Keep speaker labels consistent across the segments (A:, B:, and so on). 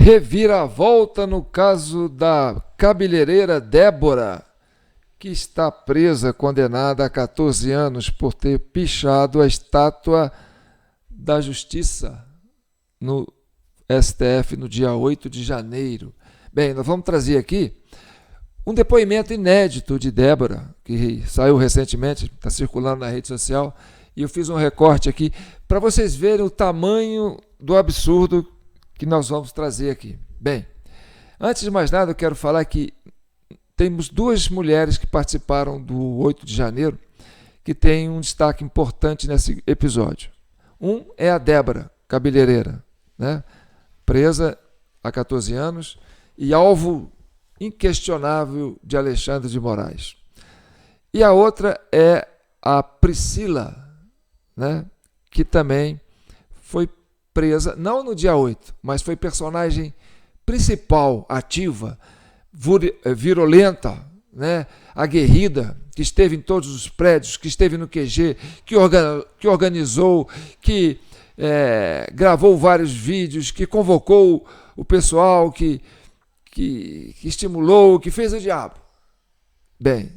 A: Reviravolta no caso da cabeleireira Débora, que está presa, condenada a 14 anos por ter pichado a estátua da Justiça no STF no dia 8 de janeiro. Bem, nós vamos trazer aqui um depoimento inédito de Débora, que saiu recentemente, está circulando na rede social, e eu fiz um recorte aqui para vocês verem o tamanho do absurdo que nós vamos trazer aqui. Bem, antes de mais nada, eu quero falar que temos duas mulheres que participaram do 8 de janeiro que têm um destaque importante nesse episódio. Um é a Débora, cabeleireira, né? Presa há 14 anos e alvo inquestionável de Alexandre de Moraes. E a outra é a Priscila, né? Que também foi presa, não no dia 8, mas foi personagem principal, ativa, virulenta, né? Aguerrida, que esteve em todos os prédios, que esteve no QG, que organizou, que gravou vários vídeos, que convocou o pessoal, que estimulou, que fez o diabo. Bem,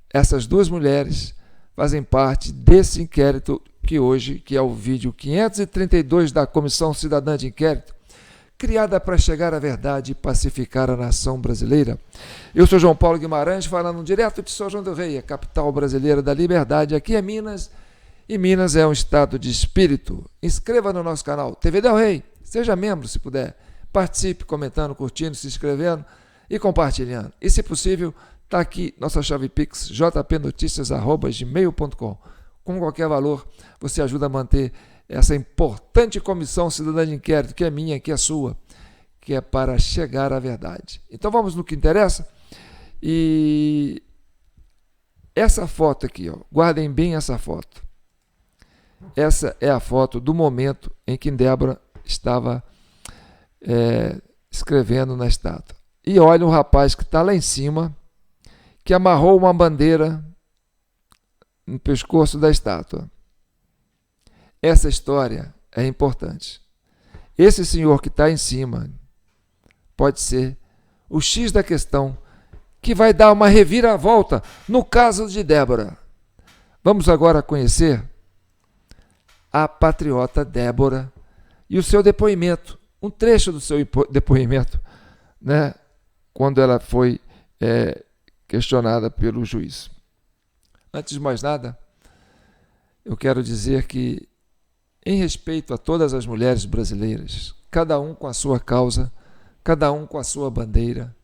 A: essas duas mulheres fazem parte desse inquérito que é o vídeo 532 da Comissão Cidadã de Inquérito, criada para chegar à verdade e pacificar a nação brasileira. Eu sou João Paulo Guimarães, falando direto de São João del Rei, a capital brasileira da liberdade. Aqui é Minas, e Minas é um estado de espírito. Inscreva no nosso canal TV Del Rei, seja membro se puder. Participe comentando, curtindo, se inscrevendo e compartilhando. E se possível, está aqui nossa chave Pix, jpnoticias@gmail.com. Com qualquer valor, você ajuda a manter essa importante comissão cidadã de inquérito, que é minha, que é sua, que é para chegar à verdade. Então vamos no que interessa. E essa foto aqui, ó, guardem bem essa foto. Essa é a foto do momento em que Débora estava escrevendo na estátua. E olha um rapaz que está lá em cima, que amarrou uma bandeira no pescoço da estátua. Essa história é importante. Esse senhor que está em cima pode ser o X da questão, que vai dar uma reviravolta no caso de Débora. Vamos agora conhecer a patriota Débora e o seu depoimento, um trecho do seu depoimento, né, quando ela foi questionada pelo juiz. Antes de mais nada, eu quero dizer que, em respeito a todas as mulheres brasileiras, cada um com a sua causa, cada um com a sua bandeira,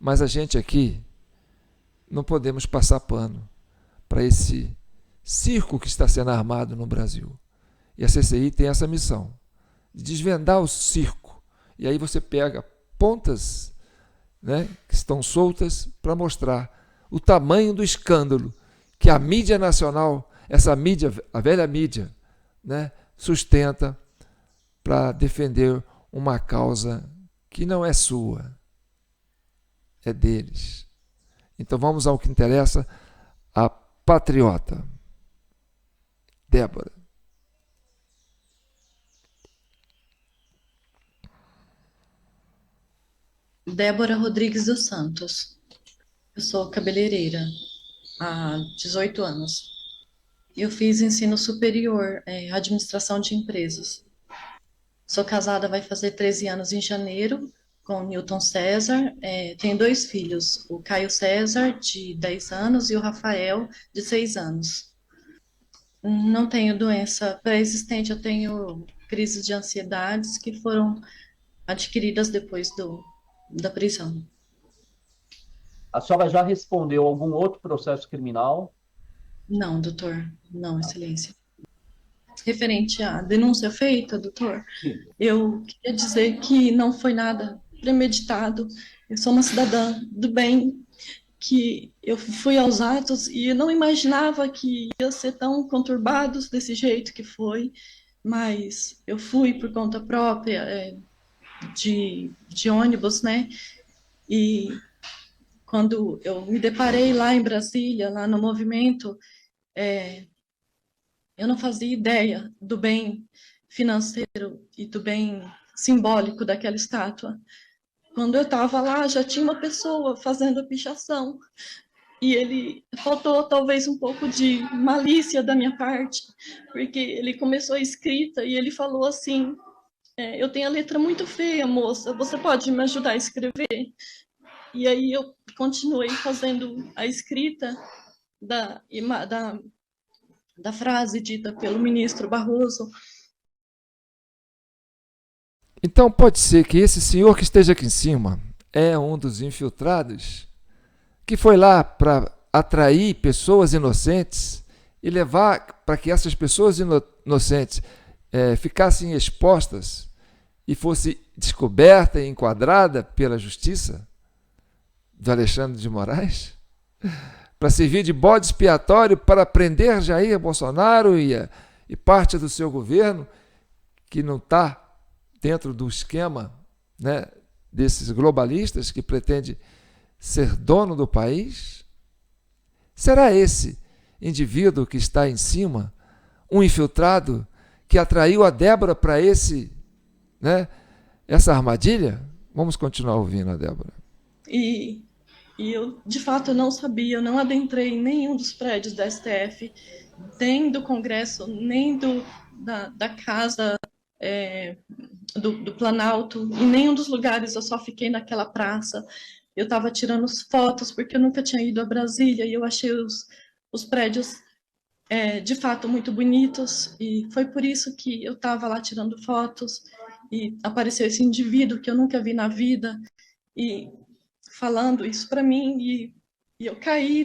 A: mas a gente aqui não podemos passar pano para esse circo que está sendo armado no Brasil. E a CCI tem essa missão, de desvendar o circo. E aí você pega pontas, né, que estão soltas para mostrar o tamanho do escândalo que a mídia nacional, essa mídia, a velha mídia, né, sustenta para defender uma causa que não é sua, é deles. Então vamos ao que interessa, a patriota Débora.
B: Débora Rodrigues dos Santos. Eu sou cabeleireira há 18 anos. Eu fiz ensino superior, administração de empresas. Sou casada, vai fazer 13 anos em janeiro, com o Newton César. Tenho 2 filhos, o Caio César, de 10 anos, e o Rafael, de 6 anos. Não tenho doença pré-existente, eu tenho crises de ansiedades que foram adquiridas depois da prisão.
C: A senhora já respondeu algum outro processo criminal?
B: Não, doutor. Não, excelência. Referente à denúncia feita, doutor,
C: Sim.
B: eu queria dizer que não foi nada premeditado. Eu sou uma cidadã do bem, que eu fui aos atos e eu não imaginava que ia ser tão conturbados desse jeito que foi, mas eu fui por conta própria, de ônibus, né? E quando eu me deparei lá em Brasília, lá no movimento, eu não fazia ideia do bem financeiro e do bem simbólico daquela estátua. Quando eu estava lá, já tinha uma pessoa fazendo a pichação. E ele faltou talvez um pouco de malícia da minha parte, porque ele começou a escrita e ele falou assim: eu tenho a letra muito feia, moça, você pode me ajudar a escrever? E aí eu continuei fazendo a escrita da, da, da frase dita pelo ministro Barroso.
A: Então pode ser que esse senhor que esteja aqui em cima é um dos infiltrados que foi lá para atrair pessoas inocentes e levar para que essas pessoas inocentes ficassem expostas e fosse descoberta e enquadrada pela justiça de Alexandre de Moraes, para servir de bode expiatório para prender Jair Bolsonaro e parte do seu governo, que não está dentro do esquema, né, desses globalistas que pretende ser dono do país? Será esse indivíduo que está em cima um infiltrado que atraiu a Débora para essa armadilha? Vamos continuar ouvindo a Débora.
B: E eu, de fato, não sabia, eu não adentrei em nenhum dos prédios da STF, nem do Congresso, nem da Casa do Planalto, em nenhum dos lugares, eu só fiquei naquela praça. Eu estava tirando fotos, porque eu nunca tinha ido a Brasília, e eu achei os prédios, de fato, muito bonitos, e foi por isso que eu estava lá tirando fotos, e apareceu esse indivíduo que eu nunca vi na vida, e falando isso para mim, e eu caí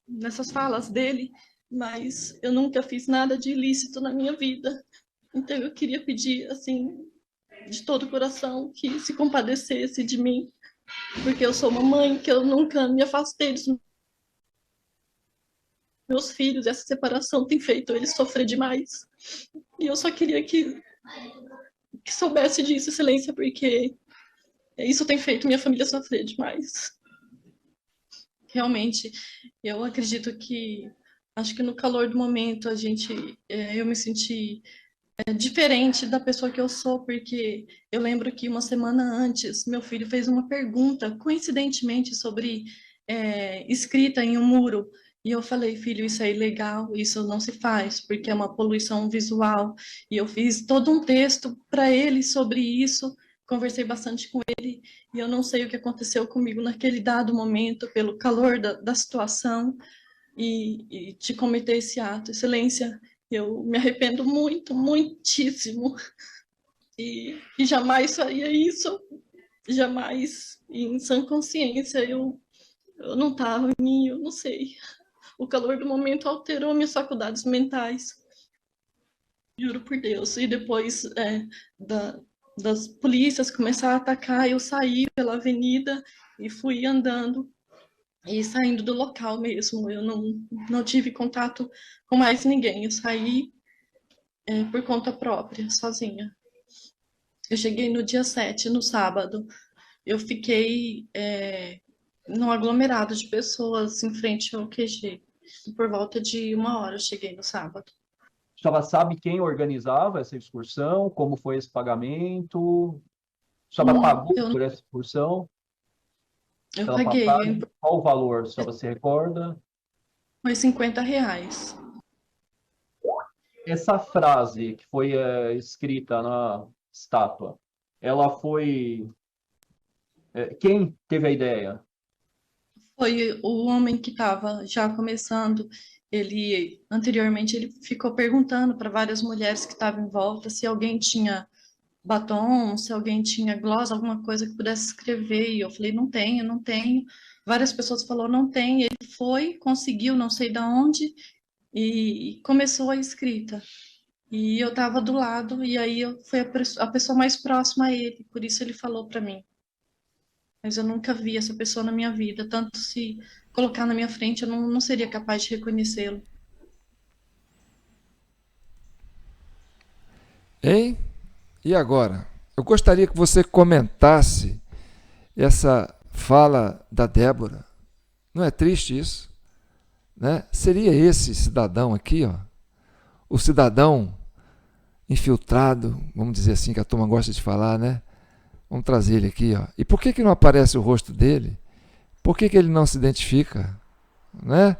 B: nessas falas dele, mas eu nunca fiz nada de ilícito na minha vida. Então eu queria pedir, assim, de todo o coração, que se compadecesse de mim, porque eu sou uma mãe, que eu nunca me afastei dos meus filhos, essa separação tem feito eles sofrer demais. E eu só queria que soubesse disso, excelência, porque isso tem feito minha família sofrer demais. Realmente, eu acredito que, acho que no calor do momento, eu me senti diferente da pessoa que eu sou, porque eu lembro que uma semana antes, meu filho fez uma pergunta, coincidentemente, sobre escrita em um muro, e eu falei: filho, isso é ilegal, isso não se faz, porque é uma poluição visual, e eu fiz todo um texto para ele sobre isso, conversei bastante com ele, e eu não sei o que aconteceu comigo naquele dado momento, pelo calor da situação, e de cometer esse ato. Excelência, eu me arrependo muito, muitíssimo, e jamais faria isso, jamais, em sã consciência, eu não estava em mim, eu não sei. O calor do momento alterou minhas faculdades mentais, juro por Deus. E depois das polícias começaram a atacar, eu saí pela avenida e fui andando e saindo do local mesmo. Eu não tive contato com mais ninguém, eu saí por conta própria, sozinha. Eu cheguei no dia 7, no sábado. Eu fiquei num aglomerado de pessoas em frente ao QG. Por volta de 1 hora eu cheguei no sábado.
C: A senhora sabe quem organizava essa excursão? Como foi esse pagamento? A senhora pagou por essa excursão?
B: Eu
C: Pela
B: paguei.
C: passagem? Qual o valor? A senhora se recorda?
B: Foi R$ 50.
C: Essa frase que foi escrita na estátua, ela foi... quem teve a ideia?
B: Foi o homem que estava já começando. Anteriormente, ele ficou perguntando para várias mulheres que estavam em volta se alguém tinha batom, se alguém tinha gloss, alguma coisa que pudesse escrever. E eu falei: não tenho, não tenho. Várias pessoas falaram: não tem. Ele foi, conseguiu, não sei de onde, e começou a escrita. E eu estava do lado, e aí eu fui a pessoa mais próxima a ele, por isso ele falou para mim. Mas eu nunca vi essa pessoa na minha vida, tanto se colocar na minha frente, eu não seria capaz de reconhecê-lo.
A: Hein? E agora? Eu gostaria que você comentasse essa fala da Débora. Não é triste isso? Né? Seria esse cidadão aqui, ó, o cidadão infiltrado, vamos dizer assim, que a turma gosta de falar, né? Vamos trazer ele aqui, ó. E por que não aparece o rosto dele? Por que ele não se identifica? Né?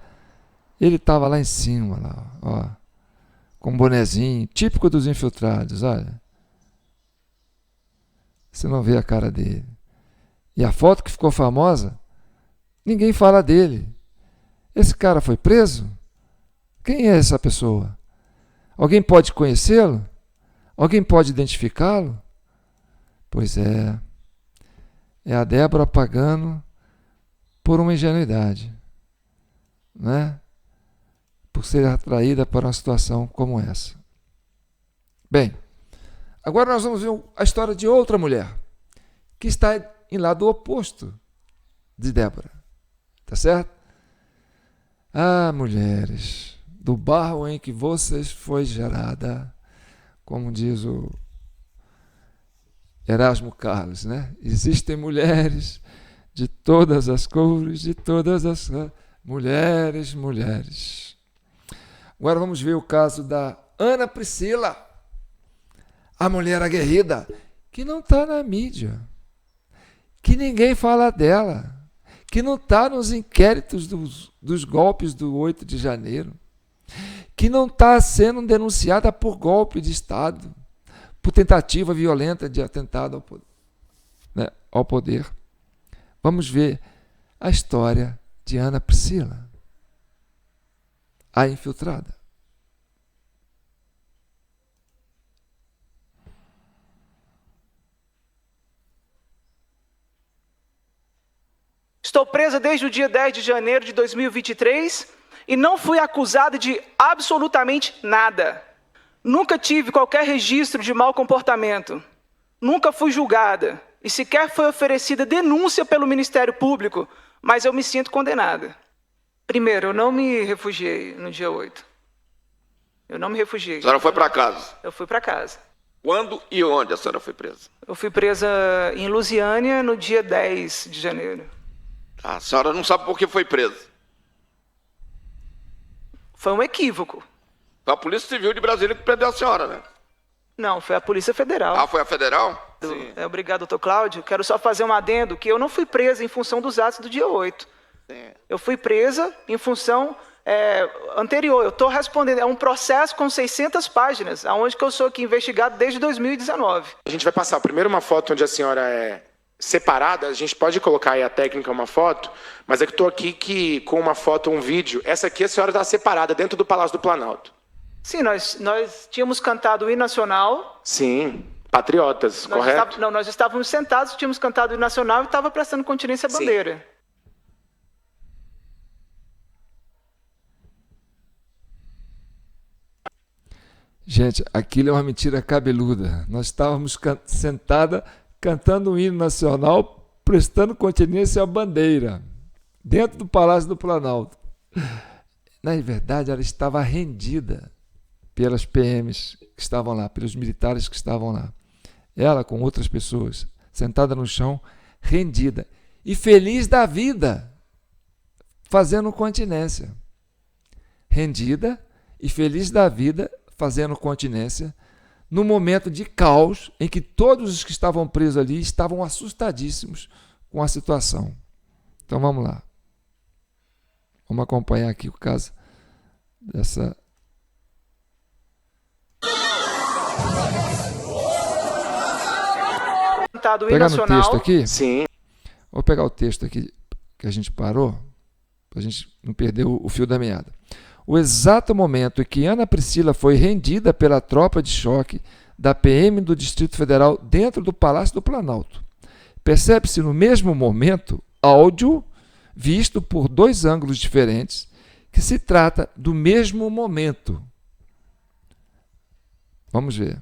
A: Ele estava lá em cima, lá, ó, com um bonezinho, típico dos infiltrados, olha. Você não vê a cara dele. E a foto que ficou famosa, ninguém fala dele. Esse cara foi preso? Quem é essa pessoa? Alguém pode conhecê-lo? Alguém pode identificá-lo? Pois é a Débora pagando por uma ingenuidade, né? Por ser atraída para uma situação como essa. Bem, agora nós vamos ver a história de outra mulher, que está em lado oposto de Débora, tá certo? Ah, mulheres, do barro em que vocês foi gerada, como diz o Erasmo Carlos, né? Existem mulheres de todas as cores, de todas as mulheres. Agora vamos ver o caso da Ana Priscila, a mulher aguerrida, que não está na mídia, que ninguém fala dela, que não está nos inquéritos dos golpes do 8 de janeiro, que não está sendo denunciada por golpe de Estado, por tentativa violenta de atentado ao poder. Vamos ver a história de Ana Priscila, a infiltrada.
D: Estou presa desde o dia 10 de janeiro de 2023 e não fui acusada de absolutamente nada. Nunca tive qualquer registro de mau comportamento. Nunca fui julgada e sequer foi oferecida denúncia pelo Ministério Público, mas eu me sinto condenada. Primeiro, eu não me refugiei no dia 8. Eu não me refugiei.
E: A senhora foi para casa?
D: Eu fui para casa.
E: Quando e onde a senhora foi presa?
D: Eu fui presa em Lusiânia no dia 10 de janeiro.
E: A senhora não sabe por que foi presa?
D: Foi um equívoco.
E: Foi a Polícia Civil de Brasília que prendeu a senhora, né?
D: Não, foi a Polícia Federal.
E: Ah, foi a Federal?
D: Sim. Obrigado, doutor Cláudio. Quero só fazer um adendo, que eu não fui presa em função dos atos do dia 8. Sim. Eu fui presa em função anterior. Eu estou respondendo, é um processo com 600 páginas, onde que eu sou aqui investigado desde 2019.
F: A gente vai passar primeiro uma foto onde a senhora é separada, a gente pode colocar aí a técnica uma foto, mas é que estou aqui com uma foto, um vídeo. Essa aqui a senhora está separada dentro do Palácio do Planalto.
D: Sim, nós tínhamos cantado o hino nacional.
F: Sim, patriotas, correto?
D: Nós estávamos sentados, tínhamos cantado o hino nacional e estava prestando continência à bandeira. Sim.
A: Gente, aquilo é uma mentira cabeluda. Nós estávamos sentada cantando o hino nacional, prestando continência à bandeira, dentro do Palácio do Planalto. Na verdade, ela estava rendida pelas PMs que estavam lá, pelos militares que estavam lá. Ela com outras pessoas, sentada no chão, rendida e feliz da vida, fazendo continência. Rendida e feliz da vida, fazendo continência, no momento de caos em que todos os que estavam presos ali estavam assustadíssimos com a situação. Então vamos lá. Vamos acompanhar aqui o caso dessa... Vou pegar no texto aqui?
F: Sim.
A: Vou pegar o texto aqui que a gente parou, para a gente não perder o fio da meada. O exato momento em que Ana Priscila foi rendida pela tropa de choque da PM do Distrito Federal dentro do Palácio do Planalto. Percebe-se no mesmo momento áudio visto por dois ângulos diferentes, que se trata do mesmo momento. Vamos ver.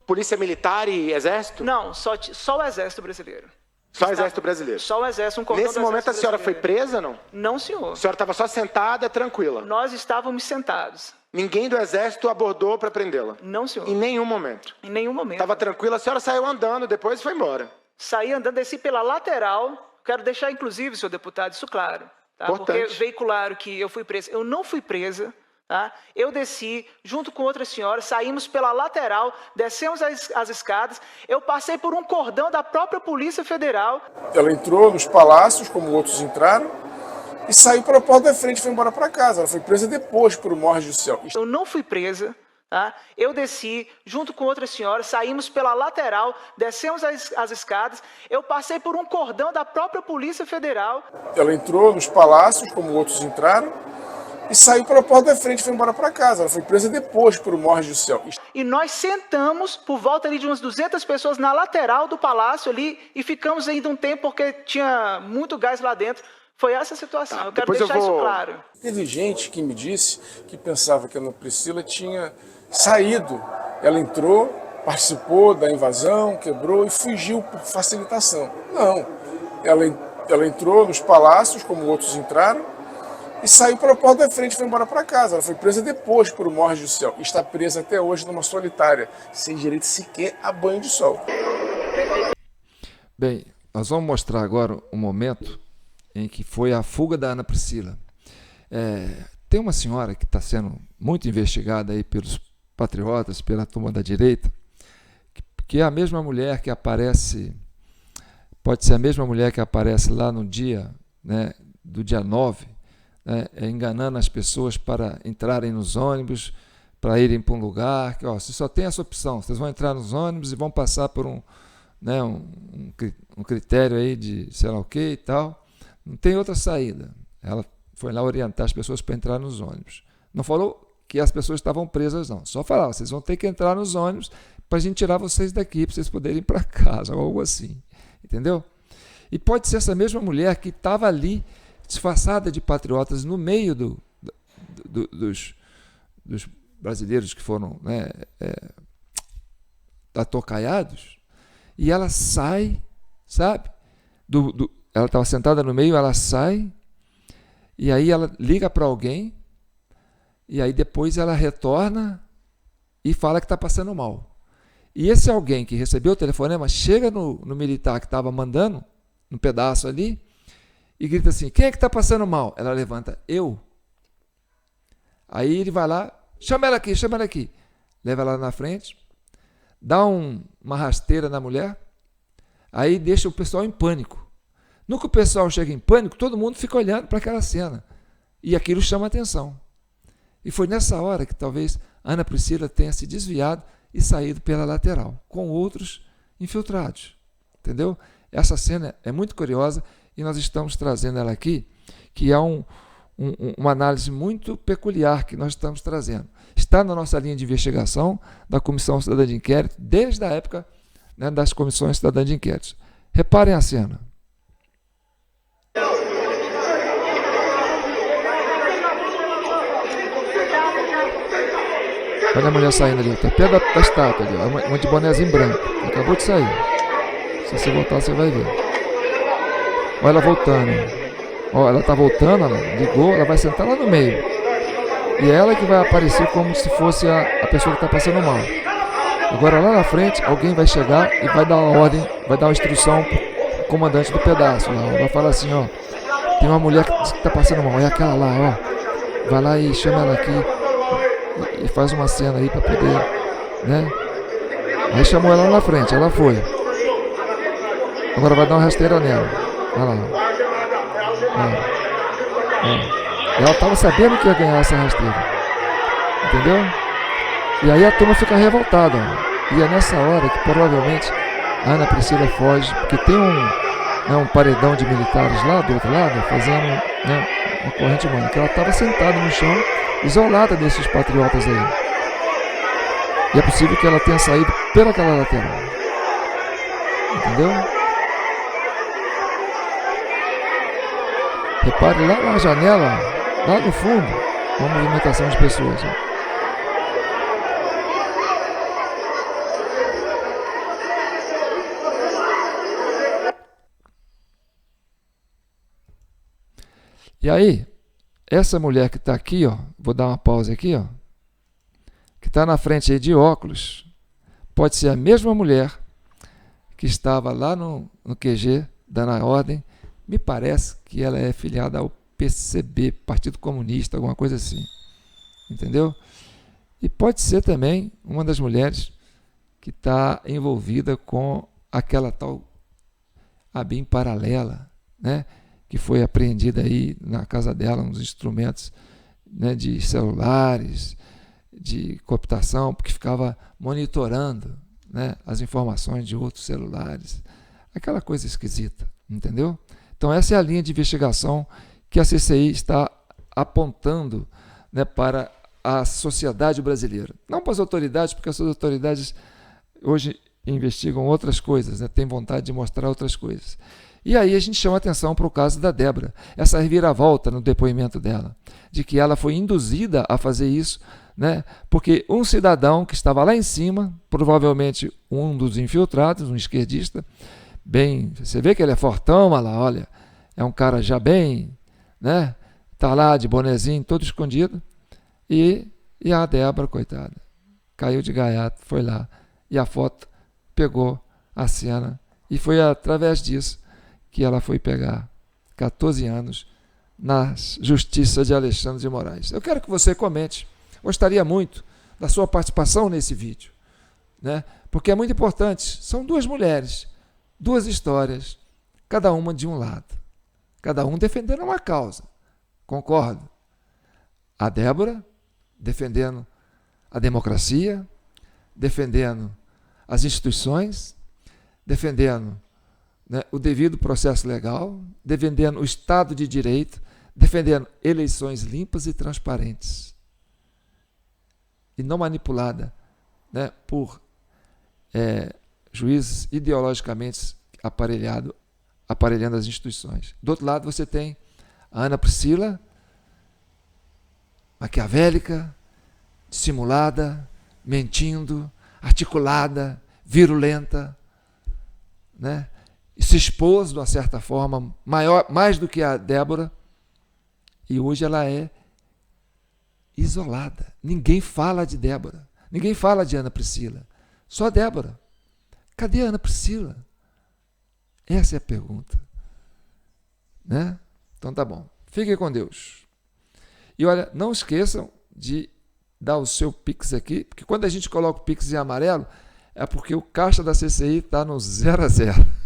F: Polícia Militar e Exército?
D: Não, só o Exército Brasileiro.
F: Só o Exército Brasileiro.
D: Só o Exército, um cordão
F: Nesse
D: do
F: momento a
D: Exército
F: senhora foi
D: brasileiro.
F: presa, não?
D: Não, senhor.
F: A senhora estava só sentada, tranquila.
D: Nós estávamos sentados.
F: Ninguém do Exército abordou para prendê-la?
D: Não, senhor.
F: Em nenhum momento.
D: Em nenhum momento.
F: Estava tranquila, a senhora saiu andando, depois foi embora.
D: Saí andando, desci pela lateral. Quero deixar, inclusive, senhor deputado, isso claro. Tá?
F: Importante.
D: Porque veicularam que eu fui presa. Eu não fui presa. Tá? Eu desci, junto com outra senhora, saímos pela lateral, descemos as escadas. Eu passei por um cordão da própria Polícia Federal.
G: Ela entrou nos palácios, como outros entraram, e saiu pela porta da frente e foi embora para casa. Ela foi presa depois por uma ordem judicial.
D: Eu não fui presa. Tá? Eu desci, junto com outra senhora, saímos pela lateral, descemos as escadas. Eu passei por um cordão da própria Polícia Federal.
G: Ela entrou nos palácios, como outros entraram, e saiu pela porta da frente e foi embora para casa. Ela foi presa depois por uma ordem judicial.
D: E nós sentamos por volta ali de umas 200 pessoas na lateral do palácio ali e ficamos ainda um tempo porque tinha muito gás lá dentro. Foi essa a situação.
F: Tá,
D: eu quero
F: depois eu
D: deixar isso
F: vou-
D: claro.
G: Teve gente que me disse que pensava que a Ana Priscila tinha saído. Ela entrou, participou da invasão, quebrou e fugiu por facilitação. Não. Ela entrou nos palácios, como outros entraram, e saiu pela porta da frente e foi embora para casa. Ela foi presa depois por uma ordem judicial. Está presa até hoje numa solitária, sem direito sequer a banho de sol.
A: Bem, nós vamos mostrar agora um momento em que foi a fuga da Ana Priscila. Tem uma senhora que está sendo muito investigada aí pelos patriotas, pela turma da direita, que é a mesma mulher que aparece, pode ser a mesma mulher que aparece lá no dia, né, do dia 9, né, enganando as pessoas para entrarem nos ônibus, para irem para um lugar, que você só tem essa opção, vocês vão entrar nos ônibus e vão passar por um critério aí de sei lá o que e tal, não tem outra saída. Ela foi lá orientar as pessoas para entrar nos ônibus. Não falou que as pessoas estavam presas, não. Só falava, vocês vão ter que entrar nos ônibus para a gente tirar vocês daqui, para vocês poderem ir para casa, ou algo assim. Entendeu? E pode ser essa mesma mulher que estava ali, disfarçada de patriotas, no meio dos brasileiros que foram, né, atocaiados, e ela sai, sabe? Ela estava sentada no meio, ela sai, e aí ela liga para alguém, e aí depois ela retorna e fala que está passando mal. E esse alguém que recebeu o telefonema chega no militar que estava mandando, no pedaço ali, e grita assim, quem é que está passando mal? Ela levanta, eu. Aí ele vai lá, chama ela aqui. Leva ela na frente, dá uma rasteira na mulher, aí deixa o pessoal em pânico. No que o pessoal chega em pânico, todo mundo fica olhando para aquela cena. E aquilo chama atenção. E foi nessa hora que talvez Ana Priscila tenha se desviado e saído pela lateral, com outros infiltrados. Entendeu? Essa cena é muito curiosa e nós estamos trazendo ela aqui, que é uma análise muito peculiar que nós estamos trazendo. Está na nossa linha de investigação da Comissão Cidadã de Inquérito, desde a época, né, das Comissões Cidadãs de Inquérito. Reparem a cena. Olha a mulher saindo ali, está perto da estátua ali, uma de bonézinho branco, acabou de sair. Se você voltar, você vai ver. Olha ela voltando. Ó, ela está voltando, ela ligou, ela vai sentar lá no meio. E é ela que vai aparecer como se fosse a pessoa que está passando mal. Agora lá na frente, alguém vai chegar e vai dar uma ordem, vai dar uma instrução para o comandante do pedaço. Lá. Vai falar assim, ó, tem uma mulher que está passando mal, é aquela lá, ó. Vai lá e chama ela aqui e faz uma cena aí para poder, né? Aí chamou ela lá na frente, ela foi. Agora vai dar uma rasteira nela. Olha lá. Ela estava sabendo que ia ganhar essa rasteira. Entendeu? E aí a turma fica revoltada. E é nessa hora que provavelmente a Ana Priscila foge, porque tem um paredão de militares lá do outro lado, fazendo, né, uma corrente humana, que ela estava sentada no chão, isolada desses patriotas aí. E é possível que ela tenha saído pelaquela lateral. Entendeu? Repare lá na janela, lá no fundo, uma movimentação de pessoas. Ó. E aí, essa mulher que está aqui, ó, vou dar uma pausa aqui, ó, que está na frente aí de óculos, pode ser a mesma mulher que estava lá no QG, dando a ordem. Me parece que ela é filiada ao PCB, Partido Comunista, alguma coisa assim. Entendeu? E pode ser também uma das mulheres que está envolvida com aquela tal ABIN paralela, né? Que foi apreendida aí na casa dela, uns instrumentos, né, de celulares, de cooptação, porque ficava monitorando, né, as informações de outros celulares. Aquela coisa esquisita, entendeu? Então essa é a linha de investigação que a CCI está apontando, né, para a sociedade brasileira. Não para as autoridades, porque as autoridades hoje investigam outras coisas, né, têm vontade de mostrar outras coisas. E aí a gente chama atenção para o caso da Débora, essa reviravolta no depoimento dela, de que ela foi induzida a fazer isso, né, porque um cidadão que estava lá em cima, provavelmente um dos infiltrados, um esquerdista, bem, você vê que ele é fortão, olha, é um cara já bem, né, tá lá de bonezinho, todo escondido, e a Débora, coitada, caiu de gaiato, foi lá, e a foto pegou a cena, e foi através disso que ela foi pegar 14 anos na Justiça de Alexandre de Moraes. Eu quero que você comente, gostaria muito da sua participação nesse vídeo, né? Porque é muito importante, são duas mulheres, duas histórias, cada uma de um lado, cada um defendendo uma causa, concordo? A Débora defendendo a democracia, defendendo as instituições, defendendo, né, o devido processo legal, defendendo o Estado de Direito, defendendo eleições limpas e transparentes e não manipulada, né, por juízes ideologicamente aparelhando as instituições. Do outro lado você tem a Ana Priscila, maquiavélica, dissimulada, mentindo, articulada, virulenta, né? E se expôs de uma certa forma mais do que a Débora, e hoje ela é isolada. Ninguém fala de Débora, ninguém fala de Ana Priscila, só a Débora. Cadê a Ana Priscila? Essa é a pergunta, né? Então tá bom, fiquem com Deus. E olha, não esqueçam de dar o seu Pix aqui, porque quando a gente coloca o Pix em amarelo, é porque o caixa da CCI está no 0 a 0.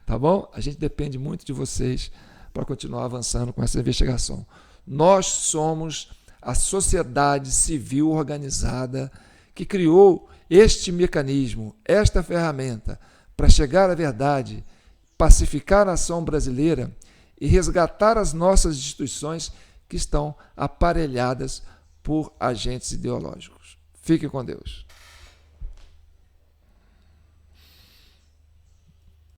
A: Tá bom? A gente depende muito de vocês para continuar avançando com essa investigação. Nós somos a sociedade civil organizada que criou este mecanismo, esta ferramenta, para chegar à verdade, pacificar a nação brasileira e resgatar as nossas instituições que estão aparelhadas por agentes ideológicos. Fique com Deus.